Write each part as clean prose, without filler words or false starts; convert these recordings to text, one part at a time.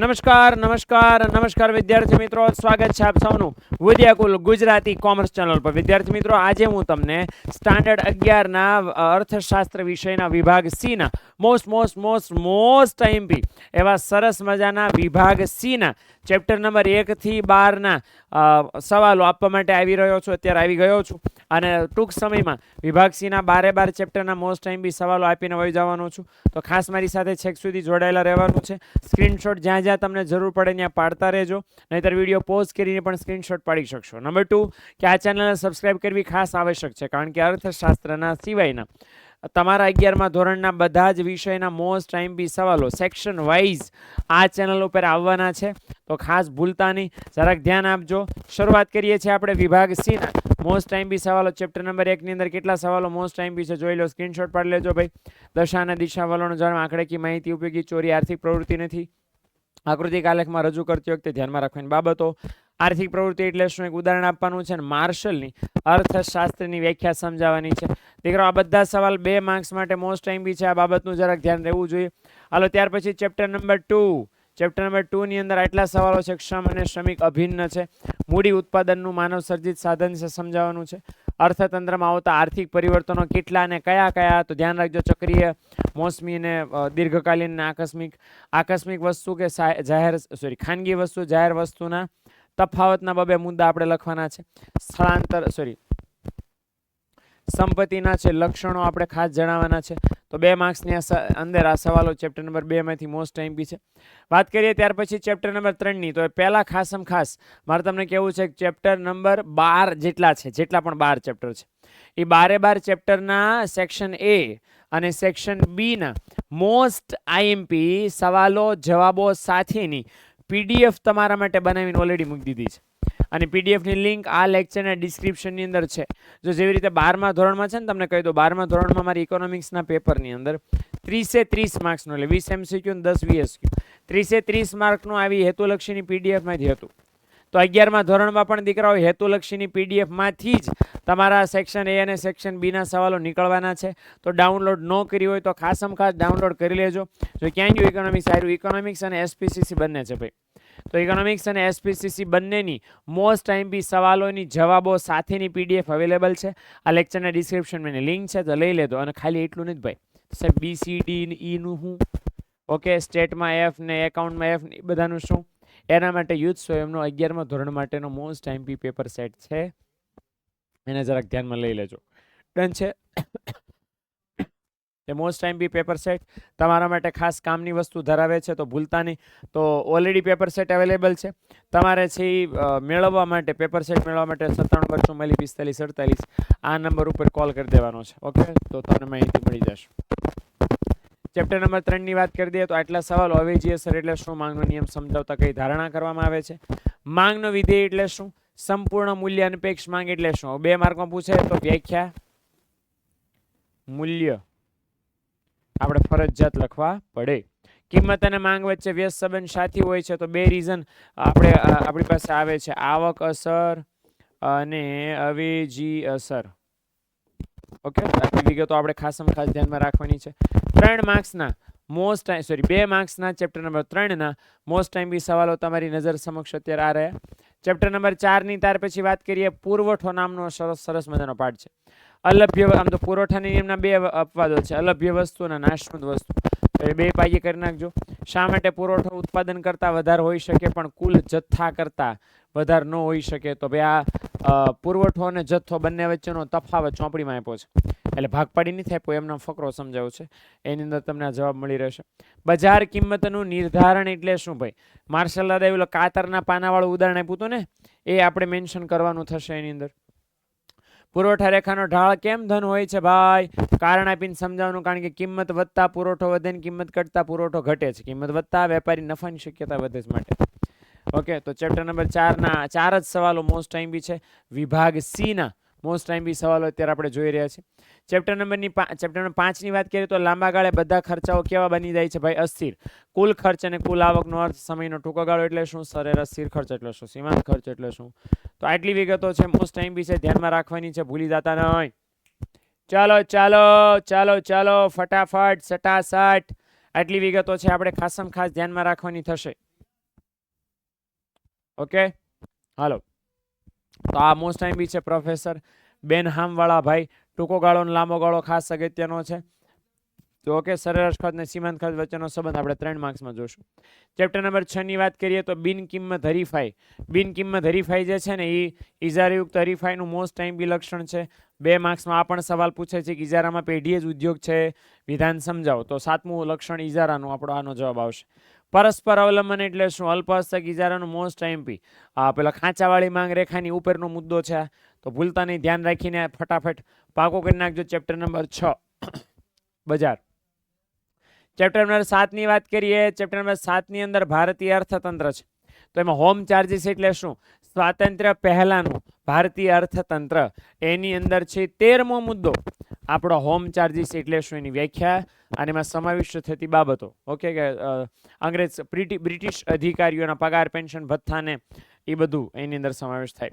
નમસ્કાર નમસ્કાર નમસ્કાર વિદ્યાર્થી મિત્રો, સ્વાગત છે આપ સૌનું વિદ્યાકુલ ગુજરાતી કોમર્સ ચેનલ પર. વિદ્યાર્થી મિત્રો, આજે હું તમને સ્ટાન્ડર્ડ 11 ના અર્થશાસ્ત્ર વિષયના વિભાગ સી ના મોસ્ટ આઈએમપી એવા સરસ મજાના વિભાગ સી ના ચેપ્ટર નંબર 1 થી 12 ના સવાલો આપવા માટે આવી રહ્યો છું. અત્યારે આવી ગયો છું અને ટૂંક સમયમાં વિભાગ સી ના 12 ચેપ્ટરના મોસ્ટ આઈએમપી સવાલો આપીને વહી જવાનો છું. તો ખાસ મારી સાથે છેક સુધી જોડાયેલા રહેવાનું છે. સ્ક્રીનશોટ જ્યાં જ્યાં તમને જરૂર પડે ત્યાં પાડતા રહેજો, નહીંતર વિડીયો પોઝ કરીને પણ સ્ક્રીનશોટ પાડી શકશો. નંબર 2 કે આ ચેનલને સબસ્ક્રાઇબ કરવી ખાસ આવશ્યક છે, કારણ કે અર્થશાસ્ત્રના સિવાયના તમારા 11મા ધોરણના બધા જ વિષયના મોસ્ટ આઈએમપી સવાલો સેક્શન વાઇઝ આ ચેનલ ઉપર આવવાના છે. તો ખાસ ભૂલતા નહીં, જરાક ધ્યાન આપજો. શરૂઆત કરીએ છીએ આપણે વિભાગ સી ના મોસ્ટ આઈએમપી સવાલો. ચેપ્ટર નંબર 1 ની અંદર કેટલા સવાલો મોસ્ટ આઈએમપી છે જોઈ લો, સ્ક્રીનશોટ પાડી લેજો ભાઈ. દશા અને દિશા વલણો જાણવા, આંકડાકીય માહિતી ઉપયોગી, ચોરી આર્થિક પ્રવૃત્તિ નથી. આકૃતિક આલેખમાં રજૂ કરતી વખતે ધ્યાનમાં રાખવાની બાબતો. આર્થિક પ્રવૃત્તિ એટલે શું, એક ઉદાહરણ આપવાનું છે અને માર્શલની અર્થશાસ્ત્રની વ્યાખ્યા સમજાવવાની છે. દીકરો, આ બધા સવાલ 2 માર્ક્સ માટે મોસ્ટ આઈએમપી છે. આ બાબતનું જરાક ધ્યાન રહેવું જોઈએ. હાલો, ત્યાર પછી ચેપ્ટર નંબર 2. ચેપ્ટર નંબર 2 ની અંદર આટલા સવાલો છે. શ્રમ અને શ્રમિક અભિન્ન છે. મૂડી ઉત્પાદનનું માનવ સર્જિત સાધન છે, સમજાવવાનું છે. અર્થતંત્રમાં આવતા આર્થિક પરિવર્તનો કેટલા અને કયા કયા, તો ધ્યાન રાખજો. ચક્રીય, મોસમી અને દીર્ઘકાલીન અને આકસ્મિક વસ્તુ કે ખાનગી વસ્તુ જાહેર વસ્તુના તફાવતના બબે મુદ્દા આપણે લખવાના છે. સંપત્તિના છે લક્ષણો આપણે ખાસ જણાવવાના છે. તો 2 માર્ક્સની અંદર આ સવાલો ચેપ્ટર નંબર 2 માંથી મોસ્ટ આઈએમપી છે. વાત કરીએ ત્યાર પછી ચેપ્ટર નંબર 3 ની, તો પહેલા ખાસ મારે તમને કહેવું છે કે ચેપ્ટર નંબર 12 જેટલા પણ 12 ચેપ્ટર છે, એ 12 ચેપ્ટરના સેક્શન એ અને સેક્શન બી ના મોસ્ટ આઈએમપી સવાલો જવાબો સાથેની પીડીએફ તમારા માટે બનાવીને ઓલરેડી મૂકી દીધી છે. અને પીડીએફની લિંક આ લેક્ચરના ડિસ્ક્રિપ્શનની અંદર છે. જો જેવી રીતે 12મા ધોરણમાં છે ને, તમને કહી દો, 12મા ધોરણમાં મારી ઇકોનોમિક્સના પેપરની અંદર 30 માર્ક્સનું, એટલે 20 MCQ અને 10 VSQ, 30 માર્કનું આવી હેતુલક્ષીની પીડીએફમાંથી હતું. તો 11મા ધોરણમાં પણ દીકરાઓ હેતુલક્ષીની પીડીએફમાંથી જ તમારા સેક્શન એ અને સેક્શન બી ના સવાલો નીકળવાના છે. તો ડાઉનલોડ ન કરી હોય તો ખાસ ડાઉનલોડ કરી લેજો. જો ક્યાં ગયું ઇકોનોમિક્સ, સારું ઇકોનોમિક્સ અને એસપીસીસી બંને છે ભાઈ. તો ઇકોનોમિક્સ અને એસપીસીસી બંનેની મોસ્ટ આઈએમપી સવાલોની જવાબો સાથેની પીડીએફ અવેલેબલ છે. આ લેક્ચરના ડિસ્ક્રિપ્શનમાં લિંક છે, તો લઈ લેજો. અને ખાલી એટલું નથી ભાઈ, સાહેબ BCD ને E નું શું, ઓકે, સ્ટેટમાં F ને એકાઉન્ટમાં F ને બધાનું શું, એના માટે યુથ સ્વયંનો 11મા ધોરણ માટેનો મોસ્ટ આઈએમપી પેપર સેટ છે, એને જરાક ધ્યાનમાં લઈ લેજો. ડન છે. એ મોસ્ટ આઈએમપી પેપર સેટ તમારા માટે ખાસ કામની વસ્તુ ધરાવે છે, તો ભૂલતા નહીં. તો ઓલરેડી પેપર સેટ અવેલેબલ છે. તમારે છે મેળવવા માટે, પેપર સેટ મેળવવા માટે 97 આ નંબર ઉપર કોલ કરી દેવાનો છે. ઓકે, તો તમને માહિતી મળી જશે. ચેપ્ટર નંબર 3 ની વાત કરી દઈએ તો આટલા સવાલો. અવેજી અસર એટલે શું, માંગનો નિયમ સમજાવતા કઈ ધારણા કરવામાં આવે છે, માંગનો વિધેય એટલે શું, સંપૂર્ણ મૂલ્ય અનપેક્ષ માંગ એટલે શું. 2 માર્કમાં પૂછે તો વ્યાખ્યા, મૂલ્ય આપણે ફરજિયાત લખવા પડે. કિંમત અને માંગ વચ્ચે વ્યસ્ત સંબંધ સાથી હોય છે, તો 2 રીઝન આપણી પાસે આવે છે, આવક અસર અને અવેજી અસર. ઓકે, આટલી વિગતો આપણે ખાસ ધ્યાનમાં રાખવાની છે. 2 માર્ક્સના ચેપ્ટર નંબર 3 ના મોસ્ટ આઈએમપી સવાલો તમારી નજર સમક્ષ અત્યારે આ રહ્યા. ચેપ્ટર નંબર 4 ની ત્યાર પછી વાત કરીએ, પુરવઠો નામનો સરસ મજાનો પાઠ છે. અલભ્ય, આમ તો પુરવઠાની નિયમના 2 અપવાદો છે, અલભ્ય વસ્તુ અને નાશવંત વસ્તુ. તો એ 2 પાઈએ કરી નાખજો. શા માટે પુરવઠો ઉત્પાદન કરતા વધારે હોઈ શકે પણ કુલ જથ્થા કરતા વધારે ન હોઈ શકે, તો ભાઈ આ પુરવઠો અને જથ્થો બંને વચ્ચેનો તફાવત ચોપડીમાં આપ્યો છે, એટલે ભાગ પાડી નથી આપ્યો, એમનો ફકરો સમજાવ્યો છે, એની અંદર તમને આ જવાબ મળી રહેશે. બજાર કિંમતનું નિર્ધારણ એટલે શું ભાઈ, માર્શલ દાદા કાતરના પાનાવાળું ઉદાહરણ આપ્યું હતું ને, એ આપણે મેન્શન કરવાનું થશે એની અંદર. પુરવઠા રેખાનો ઢાળ કેમ ધન હોય છે ભાઈ, કારણ આપીને સમજાવવાનું, કારણ કે કિંમત વધતા પુરવઠો વધે ને કિંમત ઘટતા પુરવઠો ઘટે છે. કિંમત વધતા વેપારી નફાની શક્યતા વધે છે માટે. ઓકે, તો ચેપ્ટર નંબર 4 ના 4 જ સવાલો મોસ્ટ આઈએમપી છે. વિભાગ સી ના મોસ્ટ આઈએમપી સવાલો અત્યારે આપણે જોઈ રહ્યા છીએ. ચેપ્ટર નંબર 5 ની વાત કરીએ તો લાંબા ગાળે બધા ખર્ચાઓ કેવા બની જાય છે ભાઈ, અસ્થિર. કુલ ખર્ચ અને કુલ આવકનો અર્થ, સમયનો ટૂંકો ગાળો એટલે શું, સરેરાશ સ્થિર ખર્ચ એટલે શું, સીમાંત ખર્ચ એટલે શું. તો આટલી વિગતો છે, મોસ્ટ આઈએમપી છે, ધ્યાનમાં રાખવાની છે, ભૂલી જતા નહીં. ચાલો ચાલો ચાલો ચાલો ફટાફટ સટાસટ આટલી વિગતો છે આપણે ખાસ ધ્યાનમાં રાખવાની થશે. ઓકે, હાલો. તો આ મોસ્ટ ટાઈમ છે પ્રોફેસર બેનહામ વાળા ભાઈ. ટૂંકો ગાળો અને લાંબો ગાળો ખાસ અગત્યનો છે. તો ઓકે, સરેરાશ ખર્ચ અને સીમાંત ખર્ચ વચ્ચેનો સંબંધ આપણે 3 માર્ક્સમાં જોશું. ચેપ્ટર નંબર 6 ની વાત કરીએ તો બિન કિંમત હરીફાઈ. બિન કિંમત હરીફાઈ જે છે ને એ ઇજારાયુક્ત હરીફાઈનું મોસ્ટ ટાઈમ બી લક્ષણ છે. 2 માર્ક્સમાં આ પણ સવાલ પૂછે છે કે ઇજારામાં પેઢીએ જ ઉદ્યોગ છે, વિધાન સમજાવો. તો 7મું લક્ષણ ઇજારાનું આપણો આનો જવાબ આવશે. પરસ્પર અવલંબન એટલે શું? અલ્પહસ્તક ઇજારાનું મોસ્ટ ટાઈમ પી. પેલા ખાંચાવાળી માંગ રેખાની ઉપરનો મુદ્દો છે, તો ભૂલતા નહીં, ધ્યાન રાખીને ફટાફટ પાકો કરી નાખજો. ચેપ્ટર નંબર 6 બજાર. ચેપ્ટર નંબર 7 ની વાત કરીએ. ચેપ્ટર નંબર 7 ની અંદર ભારતીય અર્થતંત્ર છે. તો એમાં હોમ ચાર્જીસ એટલે શું? સ્વાતંત્ર્ય પહેલાનું ભારતીય અર્થતંત્ર, એની અંદર છે 13મો મુદ્દો આપણો હોમ ચાર્જીસ એટલે શું, એની વ્યાખ્યા અને એમાં સમાવિષ્ટ થતી બાબતો. ઓકે, કે અંગ્રેજ બ્રિટિશ અધિકારીઓના પગાર, પેન્શન, ભથ્થાને એ બધું એની અંદર સમાવેશ થાય.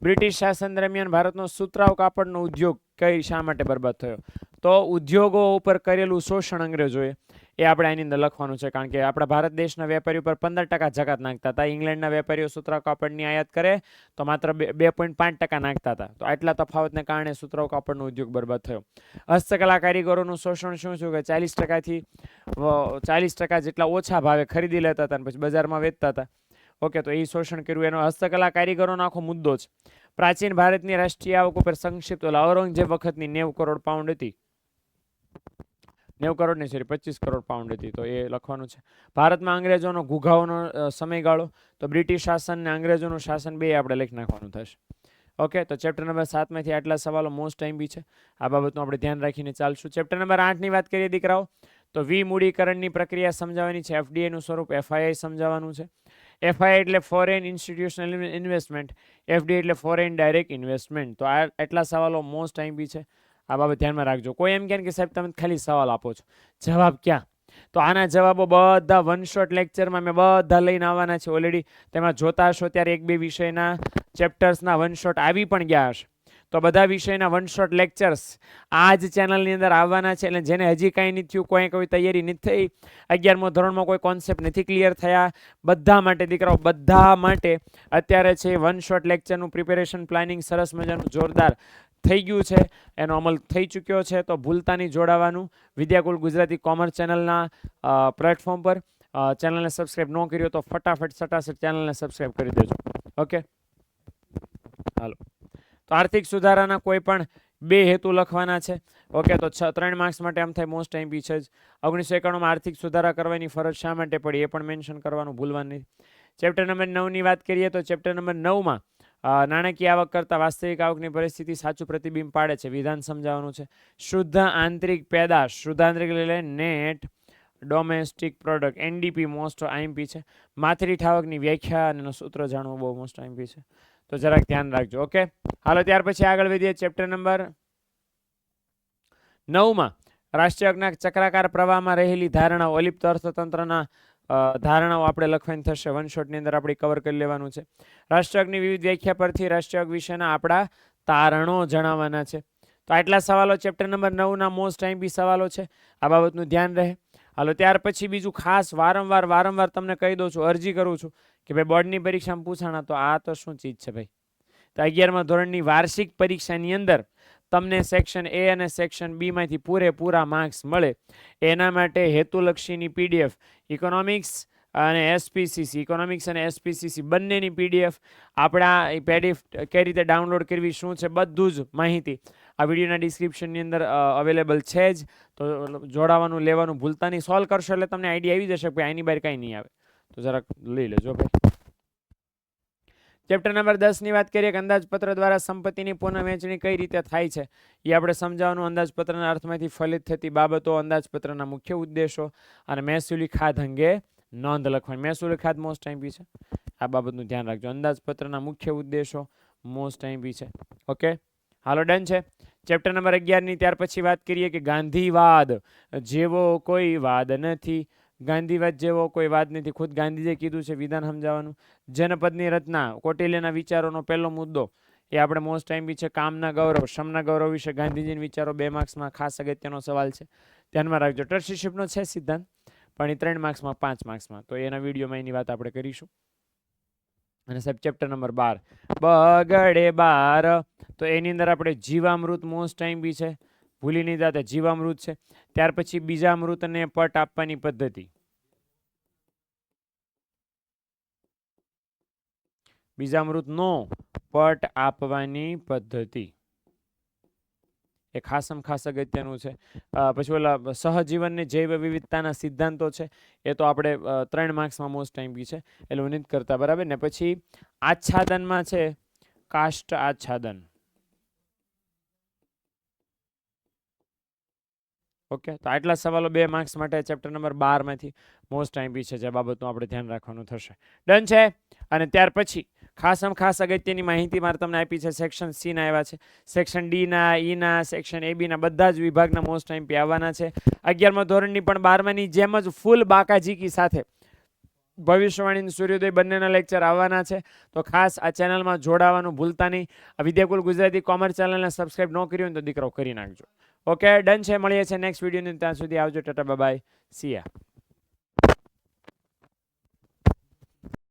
બ્રિટિશ શાસન દરમિયાન ભારતનો સુતરાઉ કાપડનો ઉદ્યોગ શા માટે બરબાદ થયો? તો ઉદ્યોગો ઉપર કરેલું શોષણ અંગ્રેજોએ, એ આપણે આની અંદર લખવાનું છે. કારણ કે આપણા ભારત દેશના વેપારીઓ પર 15% જકાત નાખતા હતા. ઇંગ્લેન્ડના વેપારીઓ સુતરાઉ કાપડની આયાત કરે તો માત્ર 2.5% નાખતા હતા. તો આટલા તફાવતને કારણે સુતરાઉ કાપડનો ઉદ્યોગ બરબાદ થયો. હસ્તકલા કારીગરોનું શોષણ શું છું કે 40%થી 40% જેટલા ઓછા ભાવે ખરીદી લેતા હતા અને પછી બજારમાં વેચતા હતા. ઓકે, તો એ શોષણ કર્યું, એનો હસ્તકલા કારીગરોનો આખો મુદ્દો છે. પ્રાચીન ભારતની રાષ્ટ્રીય આવક ઉપર સંક્ષિપ્ત ઔરંગઝેબ વખતની 90 કરોડ પાઉન્ડ હતી. 90 કરોડ નહીં, સોરી 25 કરોડ પાઉન્ડ હતી. તો એ લખવાનું છે. ભારતમાં અંગ્રેજોનો ઘૂઘાઓનો સમયગાળો, તો બ્રિટિશ શાસન ને અંગ્રેજોનું શાસન બે આપણે લખી નાખવાનું થશે. ઓકે, તો ચેપ્ટર નંબર 7 માંથી આટલા સવાલો મોસ્ટ ટાઈમ બી છે. આ બાબતનું આપણે ધ્યાન રાખીને ચાલશું. ચેપ્ટર નંબર 8 ની વાત કરીએ દીકરાઓ, તો વિમૂડીકરણની પ્રક્રિયા સમજાવવાની છે. એફડીઆઈ નું સ્વરૂપ, એફઆઈઆઈ સમજાવવાનું છે. એફઆઈ એટલે ફોરેન ઇન્સ્ટિટ્યુશનલ ઇન્વેસ્ટમેન્ટ, એફડી એટલે ફોરેન ડાયરેક્ટ ઇન્વેસ્ટમેન્ટ. તો આ એટલા સવાલો મોસ્ટ ટાઈમ બી છે. આ બાબત ધ્યાનમાં રાખજો. કોઈ એમ કહે કે સાહેબ તમે ખાલી સવાલ આપો છો, જવાબ ક્યાં? તો આના જવાબો બધા વન શોટ લેક્ચરમાં મેં બધા લઈને આવવાના છે. ઓલરેડી તેમાં જોતા હશો ત્યારે 1-2 વિષયના ચેપ્ટર્સના વન શોટ આવી પણ ગયા હશે. તો બધા વિષયના વન શોટ લેક્ચર્સ આ જ ચેનલની અંદર આવવાના છે. એટલે જેને હજી કાંઈ નથી થયું, કોઈ તૈયારી નથી થઈ, 11મો ધોરણમાં કોઈ કોન્સેપ્ટ નથી ક્લિયર થયા, બધા માટે દીકરાઓ, બધા માટે અત્યારે છે વન શોટ લેક્ચરનું પ્રિપેરેશન પ્લાનિંગ સરસ મજાનું જોરદાર થઈ ગયું છે. એનો અમલ થઈ ચૂક્યો છે. તો ભૂલતા નહીં જોડાવાનું વિદ્યાકુલ ગુજરાતી કોમર્સ ચેનલના પ્લેટફોર્મ પર. ચેનલને સબસ્ક્રાઈબ ન કર્યો તો ફટાફટ સટાસટ ચેનલને સબસ્ક્રાઈબ કરી દેજો. ઓકે, હાલો. તો આર્થિક સુધારાના કોઈ પણ 2 હેતુ લખવાના છે. ઓકે, તો 3 માર્ક્સ માટે આમ થાય મોસ્ટ ટાઈમ બી છે જ. 1991માં આર્થિક સુધારા કરવાની ફરજ શા માટે પડી, એ પણ મેન્શન કરવાનું ભૂલવાનું નહીં. ચેપ્ટર નંબર 9 ની વાત કરીએ તો ચેપ્ટર નંબર 9માં નાણાકીય આવક કરતા વાસ્તવિક આવકની પરિસ્થિતિ સાચું પ્રતિબિંબ પાડે છે. વિધાન સમજાવવાનું છે. શુદ્ધ આંતરિક પેદાશ, શુદ્ધ આંતરિક એટલે net domestic product, NDP most IMP છે. માથરીઠ આવકની વ્યાખ્યા અને સૂત્ર જાણવું બહુ મોસ્ટ આઈએમપી છે. તો જરાક ધ્યાન રાખજો. ઓકે, હાલો ત્યાર પછી આગળ વધીએ. ચેપ્ટર નંબર 9માં રાષ્ટ્રીય ચક્રાકાર પ્રવાહમાં રહેલી ધારણાઓ, અલિપ્ત અર્થતંત્રના ધારણાઓ આપણે લખવાની થશે. વન શોટની અંદર આપણે કવર કરી લેવાનું છે. રાષ્ટ્રીયની વિવિધ વ્યાખ્યા પરથી રાષ્ટ્રીય વિશેના આપણા તારણો જણાવવાના છે. તો આટલા સવાલો ચેપ્ટર નંબર 9ના મોસ્ટ ટાઈમ બી સવાલો છે. આ બાબતનું ધ્યાન રહે. હાલો ત્યાર પછી બીજું ખાસ વારંવાર તમને કહી દઉં છું, અરજી કરું છું કે ભાઈ બોર્ડની પરીક્ષામાં પૂછાણા, તો આ તો શું ચીજ છે ભાઈ. તો 11મા ધોરણની વાર્ષિક પરીક્ષાની અંદર તમને સેક્શન એ અને સેક્શન બી માંથી પૂરેપૂરા માર્ક્સ મળે એના માટે હેતુલક્ષીની પીડીએફ ઇકોનોમિક્સ અને એસપીસીસી, ઇકોનોમિક્સ અને એસપીસીસી બંનેની પીડીએફ આપણા પીડીએફ કઈ રીતે ડાઉનલોડ કરવી, શું છે, બધું જ માહિતી આ વિડીયોના ડિસ્ક્રિપ્શનની અંદર અવેલેબલ છે જ. તો જોડાવાનું લેવાનું ભૂલતા નહીં. સોલ્વ કરશો એટલે તમને આઈડિયા આવી જશે કે આની બહાર કાંઈ નહીં આવે. તો જરાક લઈ લેજો ભાઈ. ચેપ્ટર નંબર 10 ની વાત કરીએ કે અંદાજપત્ર દ્વારા સંપત્તિની પુનઃ વહેંચણી કઈ રીતે થાય છે એ આપણે સમજાવવાનું. અંદાજપત્રના અર્થમાંથી ફલિત થતી બાબતો, અંદાજપત્રના મુખ્ય ઉદ્દેશો અને મહેસૂલી ખાધ અંગે નોંધ લખવાની. મહેસૂલી ખાધ મોસ્ટ ટાઈમ બી છે. આ બાબતનું ધ્યાન રાખજો. અંદાજપત્રના મુખ્ય ઉદ્દેશો મોસ્ટ ટાઈમ બી છે. ઓકે, હાલો ડન છે. ચેપ્ટર નંબર 11 ની ત્યાર પછી વાત કરીએ કે ગાંધીવાદ જેવો કોઈ વાદ નથી. ગાંધીવાદ જેવો કોઈ વાત નથી, ખુદ ગાંધીજીએ કીધું છે. વિધાન સમજાવવાનું. જનપદની રચના, કૌટિલ્યના વિચારોનો પહેલો મુદ્દો એ આપણે મોસ્ટ ટાઈમ બી છે. કામના ગૌરવ, શ્રમના ગૌરવ વિશે ગાંધીજીના વિચારો 2 માર્ક્સમાં ખાસ અગત્યનો સવાલ છે, ધ્યાનમાં રાખજો. ટ્રસ્ટીશીપનો છે સિદ્ધાંત, પણ એ 3 માર્ક્સમાં 5 માર્ક્સમાં, તો એના વિડીયોમાં એની વાત આપણે કરીશું. અને સાહેબ ચેપ્ટર નંબર 12 બગડે બાર, તો એની અંદર આપણે જીવામૃત મોસ્ટ ટાઈમ બી છે, ભૂલી નહીં જતા જીવામૃત છે. ત્યાર પછી બીજામૃતને પટ આપવાની પદ્ધતિ, બીજામૃતનો પટ આપવાની પદ્ધતિ એ ખાસમ ખાસ અગત્યનું છે. પછી ઓલા સહજીવનની જૈવ વિવિધતાના સિદ્ધાંતો છે, એ તો આપણે 3 માર્ક્સમાં મોસ્ટ ટાઈમ બી છે, એટલે નથી કરતા, બરાબર ને. પછી આચ્છાદનમાં છે કાષ્ટ આચ્છાદન. ઓકે, તો આટલા સવાલો 2 માર્ક્સ માટે ચેપ્ટર નંબર 12 માંથી મોસ્ટ ટાઈમ બી છે, જે બાબતનું આપણે ધ્યાન રાખવાનું થશે. ડન છે. અને ત્યાર પછી ખાસમ ખાસ અગત્યની માહિતી મારે તમને આપી છે, સેક્શન સી ના આવ્યા છે, સેક્શન ડી ના, ઈ ના, સેક્શન એ બી ના બધા જ વિભાગના મોસ્ટ ટાઈમ પી આવવાના છે. 11મા ધોરણની પણ 12માની જેમ જ ફૂલ બાકાજીકી સાથે ભવિષ્યવાણી સૂર્યોદય બંનેના લેક્ચર આવવાના છે. તો ખાસ આ ચેનલમાં જોડાવાનું ભૂલતા નહીં. આ વિદ્યાકુલ ગુજરાતી કોમર્સ ચેનલને સબસ્ક્રાઇબ ન કરી હોય તો દીકરાઓ કરી નાખજો. ઓકે, ડન છે. મળીએ છીએ નેક્સ્ટ વિડીયોની, ત્યાં સુધી આવજો, ટાટા બાય બાય, સી યા.